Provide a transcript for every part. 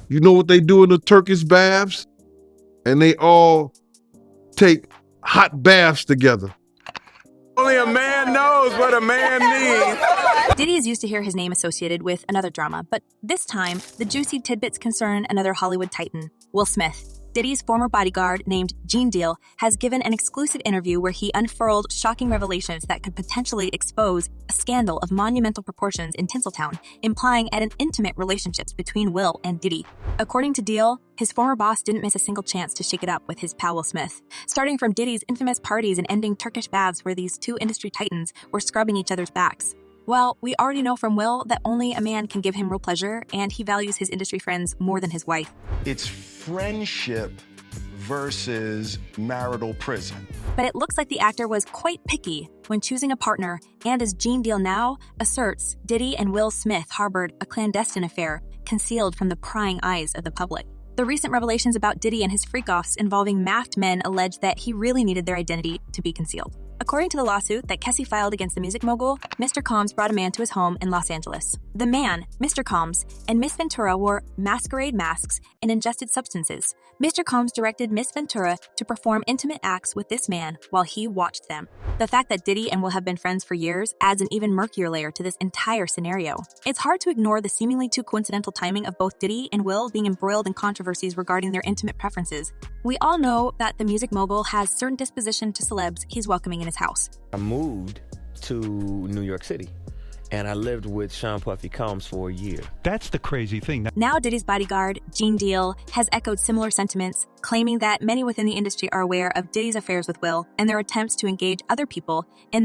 You know what they do in the Turkish baths? And they all take hot baths together. Only a man knows what a man needs. Diddy is used to hear his name associated with another drama, but this time, the juicy tidbits concern another Hollywood titan, Will Smith. Diddy's former bodyguard, named Gene Deal, has given an exclusive interview where he unfurled shocking revelations that could potentially expose a scandal of monumental proportions in Tinseltown, implying at an intimate relationships between Will and Diddy. According to Deal, his former boss didn't miss a single chance to shake it up with his pal Will Smith, starting from Diddy's infamous parties and ending Turkish baths where these two industry titans were scrubbing each other's backs. Well, we already know from Will that only a man can give him real pleasure, and he values his industry friends more than his wife. It's friendship versus marital prison. But it looks like the actor was quite picky when choosing a partner, and as Gene Deal now asserts, Diddy and Will Smith harbored a clandestine affair concealed from the prying eyes of the public. The recent revelations about Diddy and his freak-offs involving masked men allege that he really needed their identity to be concealed. According to the lawsuit that Cassie filed against the music mogul, Mr. Combs brought a man to his home in Los Angeles. The man, Mr. Combs, and Miss Ventura wore masquerade masks and ingested substances. Mr. Combs directed Miss Ventura to perform intimate acts with this man while he watched them. The fact that Diddy and Will have been friends for years adds an even murkier layer to this entire scenario. It's hard to ignore the seemingly too coincidental timing of both Diddy and Will being embroiled in controversies regarding their intimate preferences. We all know that the music mogul has certain disposition to celebs he's welcoming in his house. I moved to New York City, and I lived with Sean Puffy Combs for a year. That's the crazy thing. Now Diddy's bodyguard, Gene Deal, has echoed similar sentiments, claiming that many within the industry are aware of Diddy's affairs with Will and their attempts to engage other people in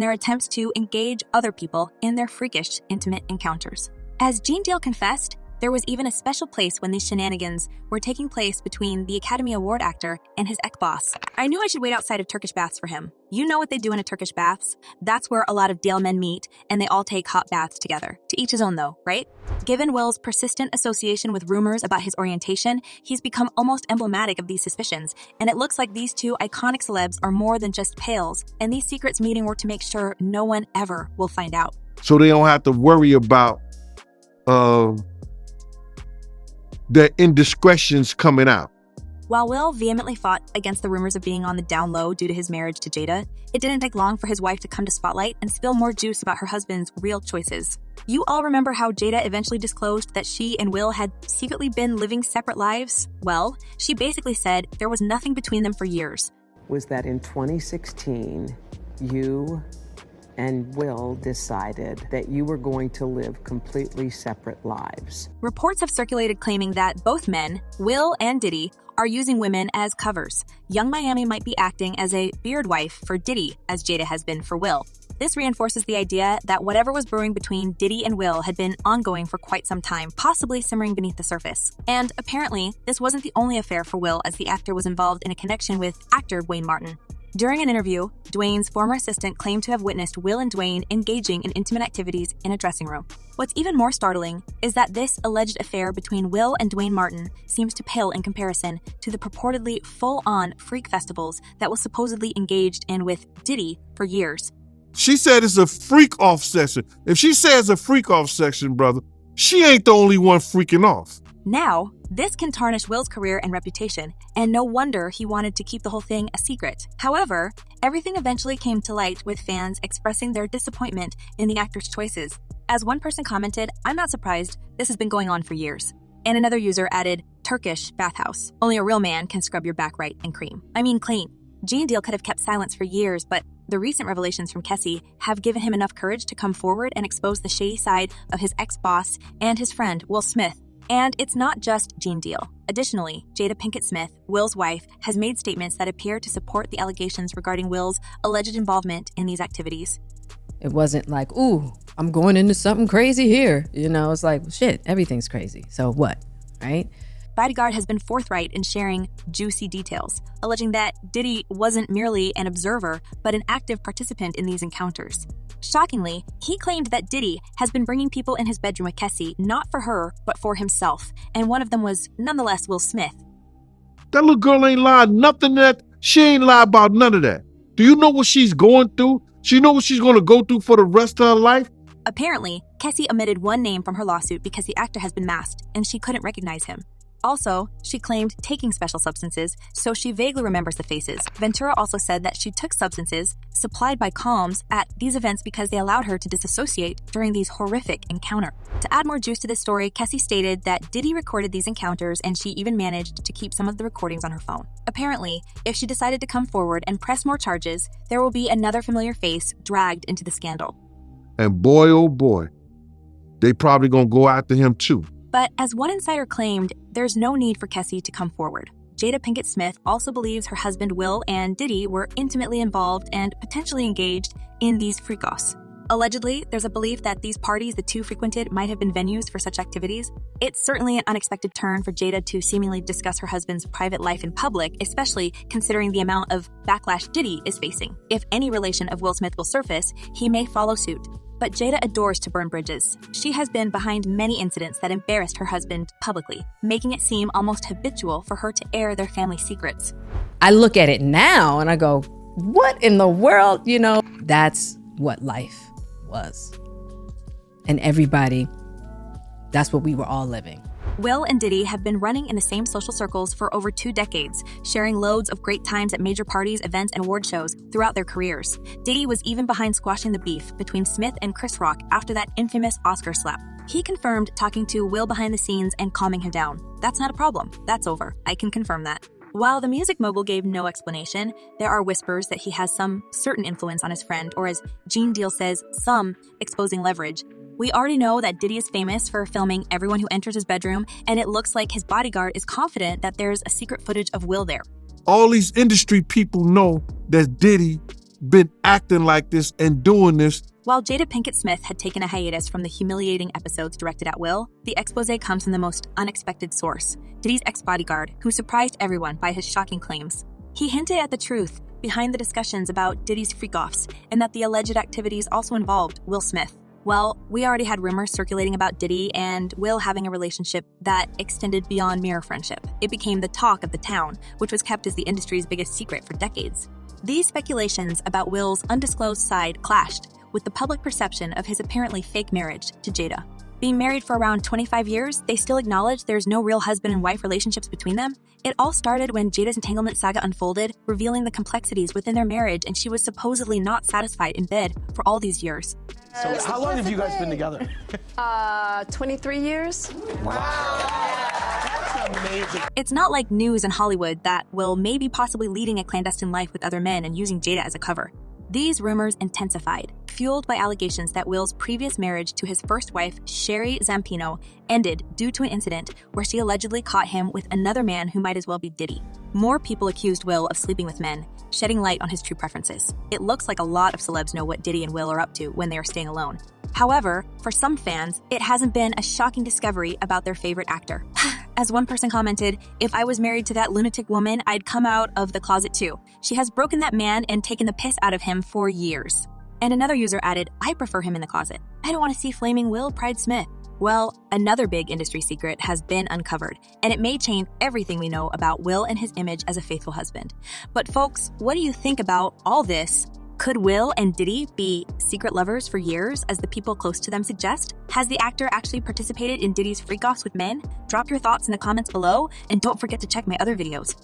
their freakish, intimate encounters. As Gene Deal confessed, there was even a special place when these shenanigans were taking place between the Academy Award actor and his ex-boss. I knew I should wait outside of Turkish baths for him. You know what they do in a Turkish baths? That's where a lot of Dale men meet, and they all take hot baths together. To each his own though, right? Given Will's persistent association with rumors about his orientation, he's become almost emblematic of these suspicions, and it looks like these two iconic celebs are more than just pals, and these secrets meeting were to make sure no one ever will find out. So they don't have to worry about the indiscretions coming out. While Will vehemently fought against the rumors of being on the down low due to his marriage to Jada, it didn't take long for his wife to come to spotlight and spill more juice about her husband's real choices. You all remember how Jada eventually disclosed that she and Will had secretly been living separate lives? Well, she basically said there was nothing between them for years. Was that in 2016, you and Will decided that you were going to live completely separate lives. Reports have circulated claiming that both men, Will and Diddy, are using women as covers. Young Miami might be acting as a beard wife for Diddy, as Jada has been for Will. This reinforces the idea that whatever was brewing between Diddy and Will had been ongoing for quite some time, possibly simmering beneath the surface. And apparently, this wasn't the only affair for Will, as the actor was involved in a connection with actor Dwayne Martin. During an interview, Dwayne's former assistant claimed to have witnessed Will and Dwayne engaging in intimate activities in a dressing room. What's even more startling is that this alleged affair between Will and Dwayne Martin seems to pale in comparison to the purportedly full-on freak festivals that was supposedly engaged in with Diddy for years. She said it's a freak-off session. If she says a freak-off session, brother, she ain't the only one freaking off. Now, this can tarnish Will's career and reputation, and no wonder he wanted to keep the whole thing a secret. However, everything eventually came to light with fans expressing their disappointment in the actor's choices. As one person commented, "I'm not surprised, this has been going on for years." And another user added, "Turkish bathhouse. Only a real man can scrub your back right and cream. I mean clean." Gene Deal could have kept silence for years, but the recent revelations from Cassie have given him enough courage to come forward and expose the shady side of his ex-boss and his friend, Will Smith. And it's not just Gene Deal. Additionally, Jada Pinkett-Smith, Will's wife, has made statements that appear to support the allegations regarding Will's alleged involvement in these activities. It wasn't like, ooh, I'm going into something crazy here. You know, it's like, shit, everything's crazy. So what, right? Bodyguard has been forthright in sharing juicy details, alleging that Diddy wasn't merely an observer, but an active participant in these encounters. Shockingly, he claimed that Diddy has been bringing people in his bedroom with Cassie, not for her, but for himself, and one of them was nonetheless Will Smith. That little girl ain't lied nothing that. She ain't lied about none of that. Do you know what she's going through? She know what she's going to go through for the rest of her life? Apparently, Cassie omitted one name from her lawsuit because the actor has been masked, and she couldn't recognize him. Also, she claimed taking special substances, so she vaguely remembers the faces. Ventura also said that she took substances supplied by Calms at these events because they allowed her to disassociate during these horrific encounters. To add more juice to this story, Cassie stated that Diddy recorded these encounters and she even managed to keep some of the recordings on her phone. Apparently, if she decided to come forward and press more charges, there will be another familiar face dragged into the scandal. And boy, oh boy, they probably gonna go after him too. But as one insider claimed, there's no need for Cassie to come forward. Jada Pinkett-Smith also believes her husband Will and Diddy were intimately involved and potentially engaged in these freak-offs. Allegedly, there's a belief that these parties the two frequented might have been venues for such activities. It's certainly an unexpected turn for Jada to seemingly discuss her husband's private life in public, especially considering the amount of backlash Diddy is facing. If any relation of Will Smith will surface, he may follow suit. But Jada adores to burn bridges. She has been behind many incidents that embarrassed her husband publicly, making it seem almost habitual for her to air their family secrets. I look at it now and I go, what in the world? You know, that's what life was. And everybody, that's what we were all living. Will and Diddy have been running in the same social circles for over 2 decades, sharing loads of great times at major parties, events, and award shows throughout their careers. Diddy was even behind squashing the beef between Smith and Chris Rock after that infamous Oscar slap. He confirmed talking to Will behind the scenes and calming him down. That's not a problem. That's over. I can confirm that. While the music mogul gave no explanation, there are whispers that he has some certain influence on his friend, or as Gene Deal says, some exposing leverage. We already know that Diddy is famous for filming everyone who enters his bedroom, and it looks like his bodyguard is confident that there's a secret footage of Will there. All these industry people know that Diddy been acting like this and doing this. While Jada Pinkett-Smith had taken a hiatus from the humiliating episodes directed at Will, the expose comes from the most unexpected source, Diddy's ex-bodyguard, who surprised everyone by his shocking claims. He hinted at the truth behind the discussions about Diddy's freak-offs and that the alleged activities also involved Will Smith. Well, we already had rumors circulating about Diddy and Will having a relationship that extended beyond mere friendship. It became the talk of the town, which was kept as the industry's biggest secret for decades. These speculations about Will's undisclosed side clashed with the public perception of his apparently fake marriage to Jada. Being married for around 25 years, they still acknowledge there's no real husband and wife relationships between them. It all started when Jada's entanglement saga unfolded, revealing the complexities within their marriage, and she was supposedly not satisfied in bed for all these years. So how long have you guys been together? 23 years. Wow. That's amazing. It's not like news in Hollywood that Will may be possibly leading a clandestine life with other men and using Jada as a cover. These rumors intensified, fueled by allegations that Will's previous marriage to his first wife, Sherry Zampino, ended due to an incident where she allegedly caught him with another man who might as well be Diddy. More people accused Will of sleeping with men, shedding light on his true preferences. It looks like a lot of celebs know what Diddy and Will are up to when they are staying alone. However, for some fans, it hasn't been a shocking discovery about their favorite actor. As one person commented, if I was married to that lunatic woman, I'd come out of the closet too. She has broken that man and taken the piss out of him for years. And another user added, I prefer him in the closet. I don't want to see flaming Will Pride Smith. Well, another big industry secret has been uncovered, and it may change everything we know about Will and his image as a faithful husband. But folks, what do you think about all this? Could Will and Diddy be secret lovers for years, as the people close to them suggest? Has the actor actually participated in Diddy's freak-offs with men? Drop your thoughts in the comments below, and don't forget to check my other videos.